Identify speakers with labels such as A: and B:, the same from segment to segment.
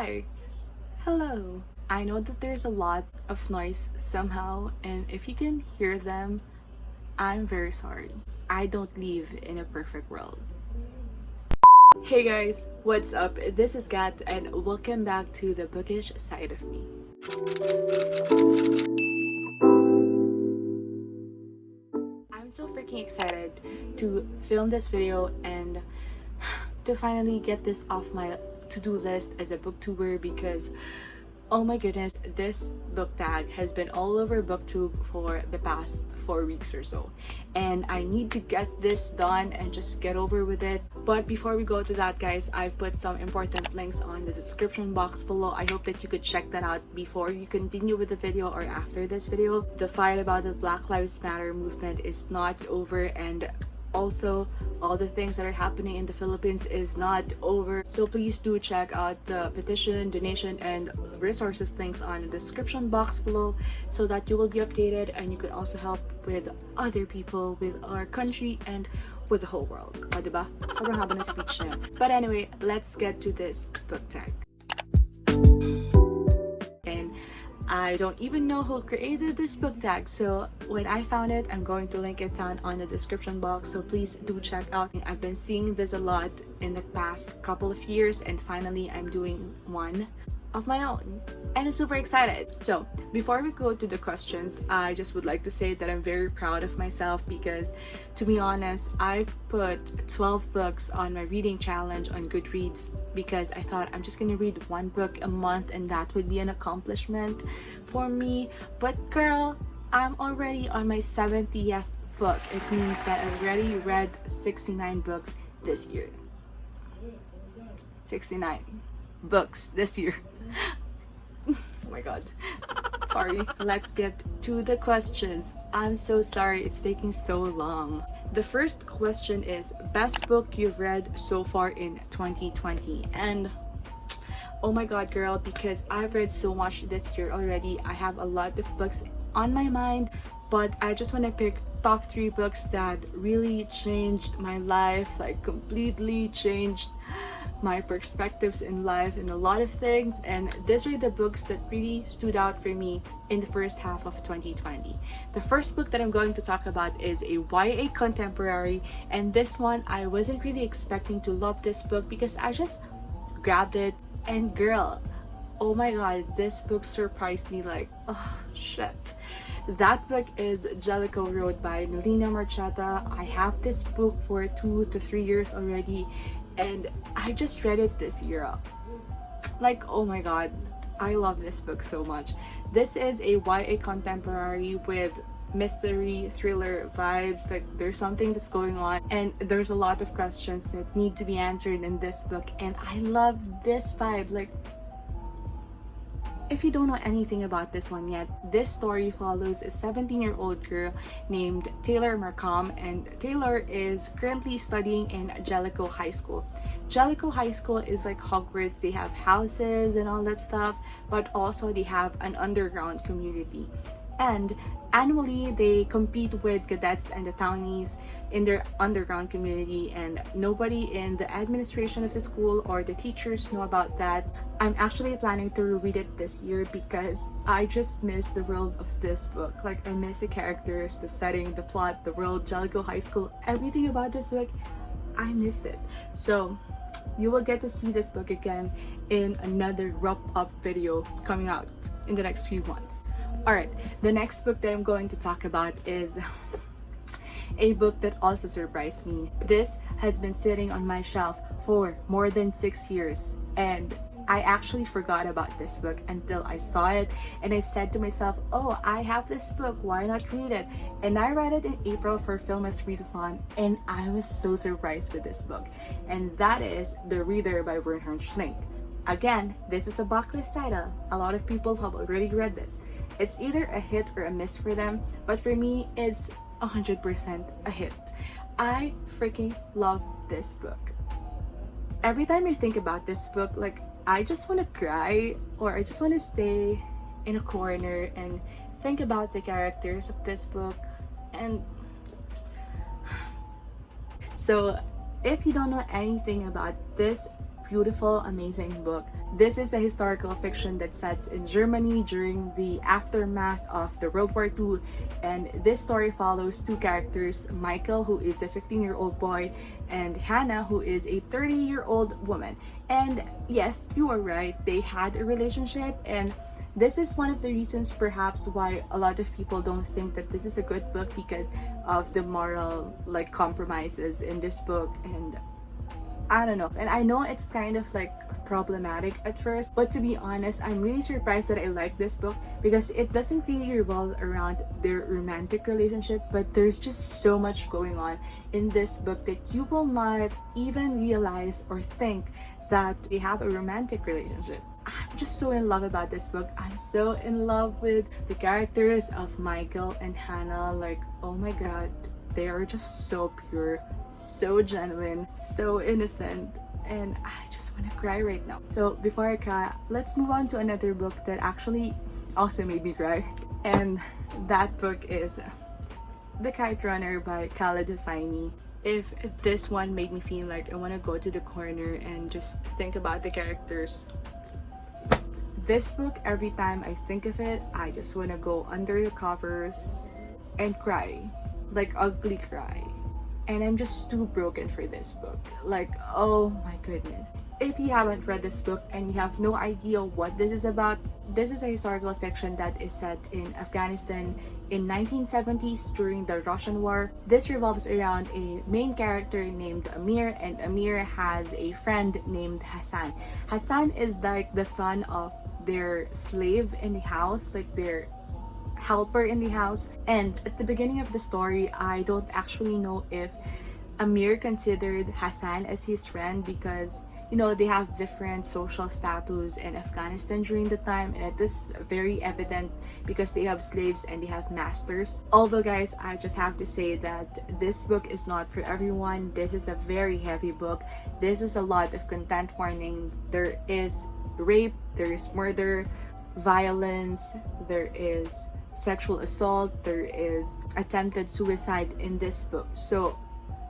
A: Hi! Hello! I know that there's a lot of noise somehow, and if you can hear them, I'm very sorry. I don't live in a perfect world. Hey guys, what's up? This is Kat, and welcome back to the bookish side of me. I'm so freaking excited to film this video and to finally get this off my to-do list as a booktuber because oh my goodness, this book tag has been all over booktube for the past 4 weeks or so, and I need to get this done and just get over with it. But before we go to that, guys, I've put some important links on the description box below. I hope that you could check that out before you continue with the video or after this video. The fight about the Black Lives Matter movement is not over, and also all the things that are happening in the Philippines is not over. So please do check out the petition, donation, and resources links on the description box below so that you will be updated and you can also help with other people, with our country, and with the whole world. O, diba? Sobrang haba ng speech na. But anyway, let's get to this book tag. And I don't even know who created this book tag, so when I found it, I'm going to link it down on the description box, so please do check out. I've been seeing this a lot in the past couple of years, and finally I'm doing one of my own, and I'm super excited. So before we go to the questions, I just would like to say that I'm very proud of myself because, to be honest, I've put 12 books on my reading challenge on Goodreads because I thought I'm just gonna read one book a month and that would be an accomplishment for me. But girl, I'm already on my 70th book. It means that I've already read 69 books this year. 69 books this year. Oh my god. Sorry. Let's get to the questions. I'm so sorry it's taking so long. The first question is best book you've read so far in 2020. And oh my god, girl, because I've read so much this year already. I have a lot of books on my mind, but I just want to pick top 3 books that really changed my life, like completely changed my perspectives in life and a lot of things. And these are the books that really stood out for me in the first half of 2020. The first book that I'm going to talk about is a YA contemporary, and this one I wasn't really expecting to love this book because I just grabbed it, and girl, oh my god, this book surprised me like, oh shit. That book is Jellicoe Road by Nelina Marchetta. I have this book for 2 to 3 years already, and I just read it this year. Like, oh my god, I love this book so much. This is a YA contemporary with mystery thriller vibes. Like, there's something that's going on and there's a lot of questions that need to be answered in this book, and I love this vibe. Like, if you don't know anything about this one yet, this story follows a 17-year-old girl named Taylor Markham, and Taylor is currently studying in Jellicoe High School. Jellicoe High School is like Hogwarts. They have houses and all that stuff, but also they have an underground community. And annually they compete with cadets and the townies in their underground community, and nobody in the administration of the school or the teachers know about that. I'm actually planning to reread it this year because I just miss the world of this book. Like, I miss the characters, the setting, the plot, the world, Jellicoe High School, everything about this book. I missed it. So you will get to see this book again in another wrap-up video coming out in the next few months. Alright, the next book that I'm going to talk about is a book that also surprised me. This has been sitting on my shelf for more than 6 years, and I actually forgot about this book until I saw it, and I said to myself, oh, I have this book, why not read it? And I read it in April for Film at Readathon, and I was so surprised with this book, and that is The Reader by Bernhard Schlink. Again, this is a backlist title. A lot of people have already read this. It's either a hit or a miss for them, but for me, it's 100% a hit. I freaking love this book. Every time I think about this book, like, I just want to cry, or I just want to stay in a corner and think about the characters of this book. And so if you don't know anything about this beautiful, amazing book, This is a historical fiction that sets in Germany during the aftermath of the World War II, and this story follows two characters, Michael, who is a 15-year-old boy, and Hannah, who is a 30-year-old woman. And yes, you are right, they had a relationship, and this is one of the reasons perhaps why a lot of people don't think that this is a good book, because of the moral like compromises in this book. And I don't know, and I know it's kind of like problematic at first, but to be honest, I'm really surprised that I like this book, because it doesn't really revolve around their romantic relationship, but there's just so much going on in this book that you will not even realize or think that they have a romantic relationship. I'm just so in love about this book. I'm so in love with the characters of Michael and Hannah. Like, oh my god, they are just so pure, so genuine, so innocent, and I just want to cry right now. So before I cry, let's move on to another book that actually also made me cry, and that book is The Kite Runner by Khaled Hosseini. If this one made me feel like I want to go to the corner and just think about the characters, this book, every time I think of it, I just want to go under the covers and cry, like ugly cry. And I'm just too broken for this book. Like, oh my goodness. If you haven't read this book and you have no idea what this is about, this is a historical fiction that is set in Afghanistan in 1970s during the Russian War. This revolves around a main character named Amir, and Amir has a friend named Hassan. Hassan is like the son of their slave in the house, like their helper in the house. And at the beginning of the story, I don't actually know if Amir considered Hassan as his friend, because you know they have different social status in Afghanistan during the time, and it is very evident because they have slaves and they have masters. Although guys, I just have to say that this book is not for everyone. This is a very heavy book. This is a lot of content warning. There is rape, there is murder, violence, there is sexual assault, there is attempted suicide in this book. So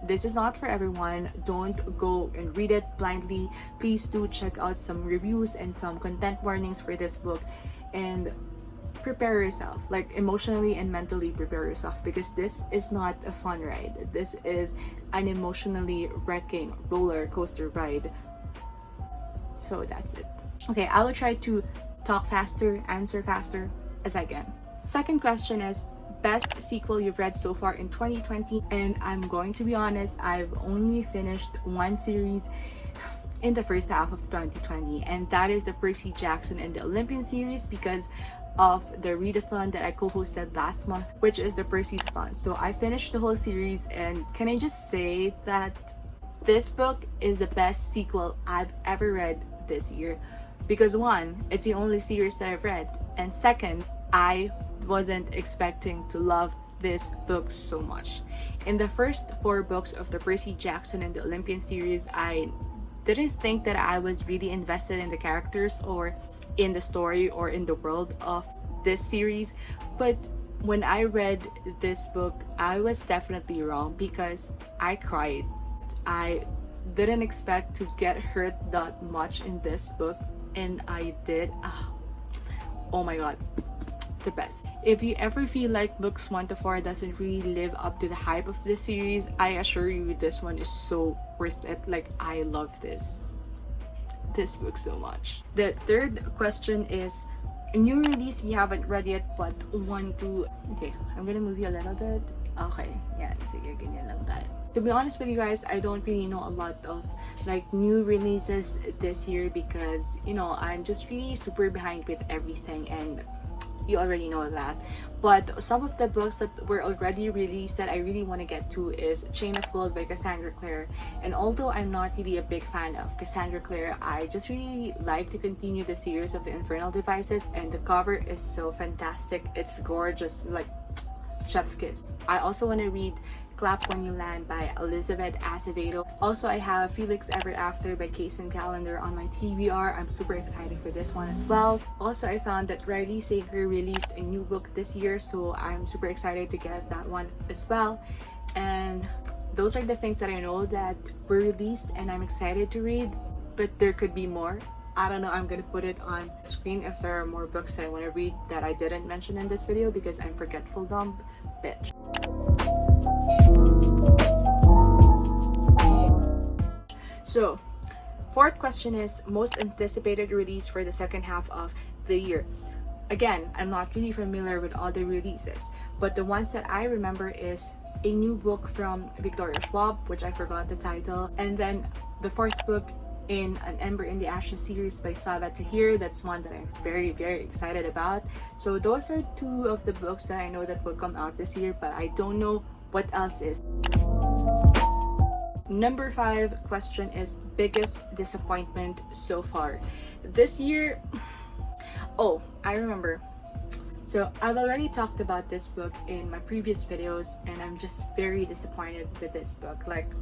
A: this is not for everyone. Don't go and read it blindly. Please do check out some reviews and some content warnings for this book, and prepare yourself, like emotionally and mentally prepare yourself, because this is not a fun ride. This is an emotionally wrecking roller coaster ride. So that's it. Okay, I will try to talk faster, answer faster as I can. Second question is best sequel you've read so far in 2020, and I'm going to be honest, I've only finished one series in the first half of 2020, and that is the Percy Jackson and the Olympian series, because of the readathon that I co-hosted last month, which is the PERCYDATHON. So I finished the whole series, and can I just say that this book is the best sequel I've ever read this year, because one, it's the only series that I've read, and second, I wasn't expecting to love this book so much. In the first 4 books of the Percy Jackson and the Olympian series, I didn't think that I was really invested in the characters or in the story or in the world of this series, but when I read this book, I was definitely wrong, because I cried. I didn't expect to get hurt that much in this book, and I did. Oh my god, the best. If you ever feel like books 1 to 4 doesn't really live up to the hype of this series, I assure you this one is so worth it. Like, I love this book so much. The third question is a new release you haven't read yet but want to. Okay, I'm gonna move you a little bit. Okay, yeah, sige, ganyan lang tayo. To be honest with you guys, I don't really know a lot of like new releases this year, because you know I'm just really super behind with everything, and you already know that. But some of the books that were already released that I really want to get to is Chain of Gold by Cassandra Clare. And although I'm not really a big fan of Cassandra Clare, I just really like to continue the series of the Infernal Devices, and the cover is so fantastic. It's gorgeous, like chef's kiss. I also want to read Clap When You Land by Elizabeth Acevedo. Also, I have Felix Ever After by Kaysen Calendar on my TBR. I'm super excited for this one as well. Also, I found that Riley Sager released a new book this year, so I'm super excited to get that one as well. And those are the things that I know that were released and I'm excited to read, but there could be more. I don't know, I'm gonna put it on screen if there are more books I want to read that I didn't mention in this video because I'm forgetful dumb bitch. So, fourth question is most anticipated release for the second half of the year. Again, I'm not really familiar with all the releases, but the ones that I remember is a new book from Victoria Schwab, which I forgot the title, and then the fourth book in An Ember in the Ashes series by Salah Tahir. That's one that I'm very, very excited about. So those are two of the books that I know that will come out this year, but I don't know what else is. Number 5 question is biggest disappointment so far this year. Oh, I remember. So I've already talked about this book in my previous videos, and I'm just very disappointed with this book. Like,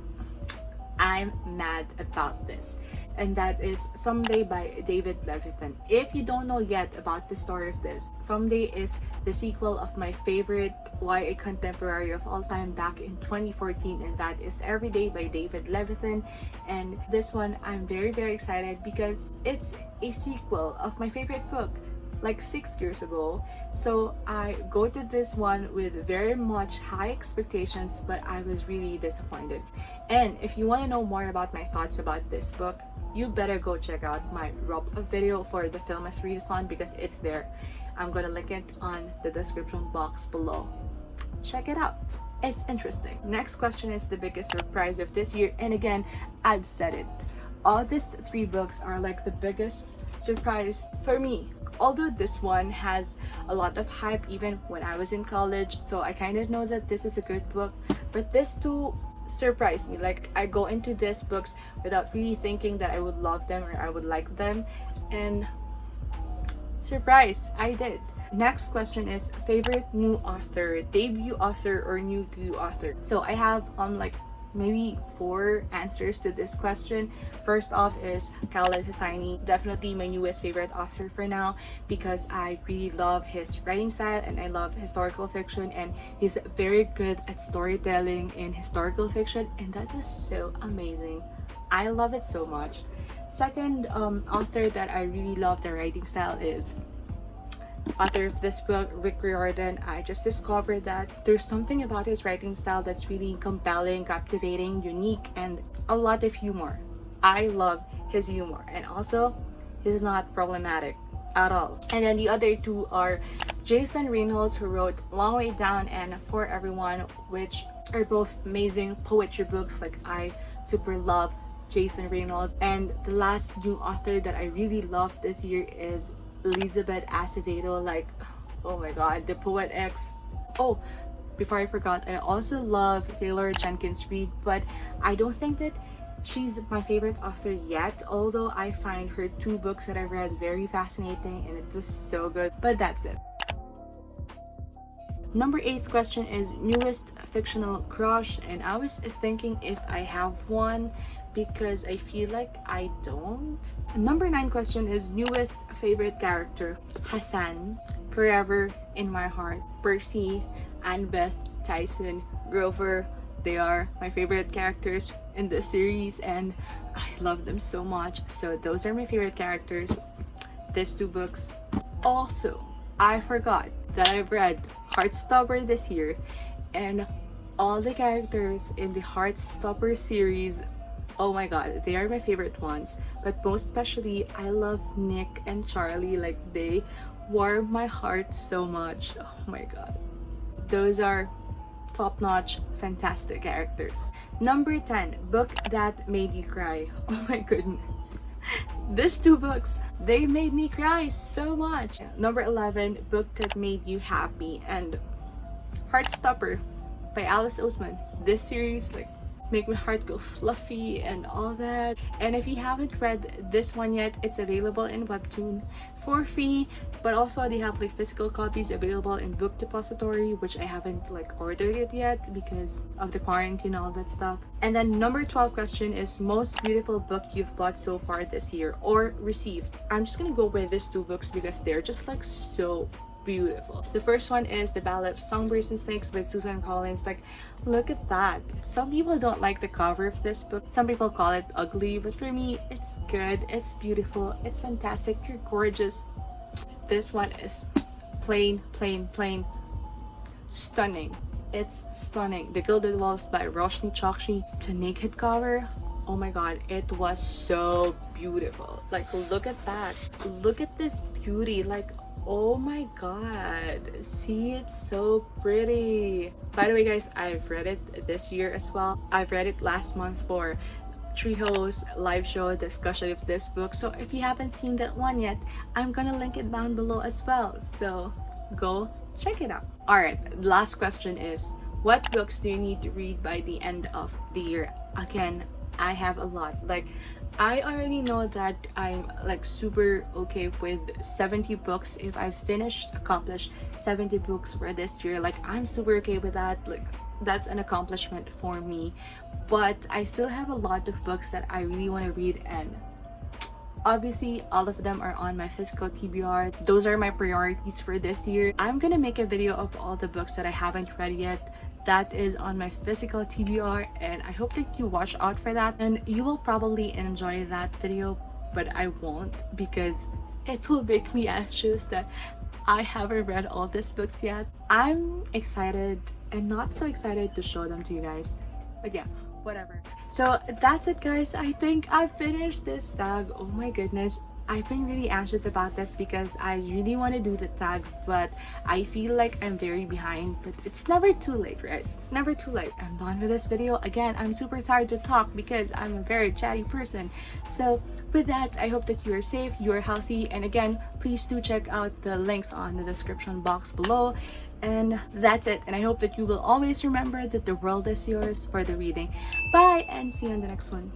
A: I'm mad about this, and that is Someday by David Levithan. If you don't know yet about the story of this, Someday is the sequel of my favorite YA contemporary of all time back in 2014, and that is Everyday by David Levithan. And this one I'm very, very excited because it's a sequel of my favorite book like 6 years ago. So I go to this one with very much high expectations, but I was really disappointed. And if you want to know more about my thoughts about this book, you better go check out my wrap-up video for the Filmas Readathon because it's there. I'm gonna link it on the description box below. Check it out. It's interesting. Next question is the biggest surprise of this year, and again, I've said it. All these 3 books are like the biggest surprise for me. Although this one has a lot of hype even when I was in college, so I kind of know that this is a good book, but this too surprised me. Like, I go into these books without really thinking that I would love them or I would like them, and surprise, I did. Next question is favorite new author, debut author, or new author. So I have like maybe 4 answers to this question. First off is Khaled Hosseini, definitely my newest favorite author for now because I really love his writing style and I love historical fiction, and he's very good at storytelling in historical fiction, and that is so amazing. I love it so much. Second author that I really love the writing style is author of this book, Rick Riordan. I just discovered that there's something about his writing style that's really compelling, captivating, unique, and a lot of humor. I love his humor, and also he's not problematic at all. And then the other 2 are Jason Reynolds, who wrote Long Way Down and For Everyone, which are both amazing poetry books. Like, I super love Jason Reynolds. And the last new author that I really love this year is Elizabeth Acevedo. Like, oh my god, the Poet X. Oh, before I forgot, I also love Taylor Jenkins Reid, but I don't think that she's my favorite author yet, although I find her 2 books that I've read very fascinating and it was so good. But that's it. Number 8 question is newest fictional crush, and I was thinking if I have one because I feel like I don't. Number 9 question is newest favorite character. Hassan, Forever in My Heart, Percy, Annabeth, Tyson, Grover. They are my favorite characters in this series and I love them so much. So those are my favorite characters, these 2 books. Also, I forgot that I've read Heartstopper this year, and all the characters in the Heartstopper series, oh my god, they are my favorite ones. But most especially, I love Nick and Charlie. Like, they warm my heart so much. Oh my god, those are top-notch, fantastic characters. Number 10, book that made you cry. Oh my goodness, these 2 books, they made me cry so much. Number 11, book that made you happy, and Heartstopper by Alice Oseman. This series, like, make my heart go fluffy and all that. And if you haven't read this one yet, it's available in Webtoon for free, but also they have like physical copies available in Book Depository, which I haven't like ordered it yet because of the quarantine and all that stuff. And then number 12 question is most beautiful book you've bought so far this year or received. I'm just gonna go with these 2 books because they're just like so beautiful. The first one is The Ballad of Songbirds and Snakes by Susan Collins. Like, look at that. Some people don't like the cover of this book. Some people call it ugly, but for me, it's good, it's beautiful, it's fantastic, you're gorgeous. This one is plain, stunning. It's stunning. The Gilded Walls by Roshni Chokshi. The naked cover, oh my god, it was so beautiful. Like, look at that. Look at this beauty. Like, oh my god, see, it's so pretty. By the way guys, I've read it this year as well. I've read it last month for TRIHOES live show discussion of this book, so if you haven't seen that one yet, I'm gonna link it down below as well, so go check it out. All right, last question is, what books do you need to read by the end of the year? Again, I have a lot. Like, I already know that I'm like super okay with 70 books. If I've accomplished 70 books for this year, like, I'm super okay with that. Like, that's an accomplishment for me. But I still have a lot of books that I really want to read, and obviously all of them are on my physical TBR. Those are my priorities for this year. I'm gonna make a video of all the books that I haven't read yet. That is on my physical TBR, and I hope that you watch out for that, and you will probably enjoy that video, but I won't, because it will make me anxious that I haven't read all these books yet. I'm excited and not so excited to show them to you guys, but yeah, whatever. So that's it guys, I think I finished this tag. Oh my goodness, I've been really anxious about this because I really want to do the tag, but I feel like I'm very behind. But it's never too late, right? Never too late. I'm done with this video. Again, I'm super tired to talk because I'm a very chatty person. So with that, I hope that you are safe, you are healthy, and again, please do check out the links on the description box below. And that's it, and I hope that you will always remember that the world is yours for the reading. Bye, and see you on the next one.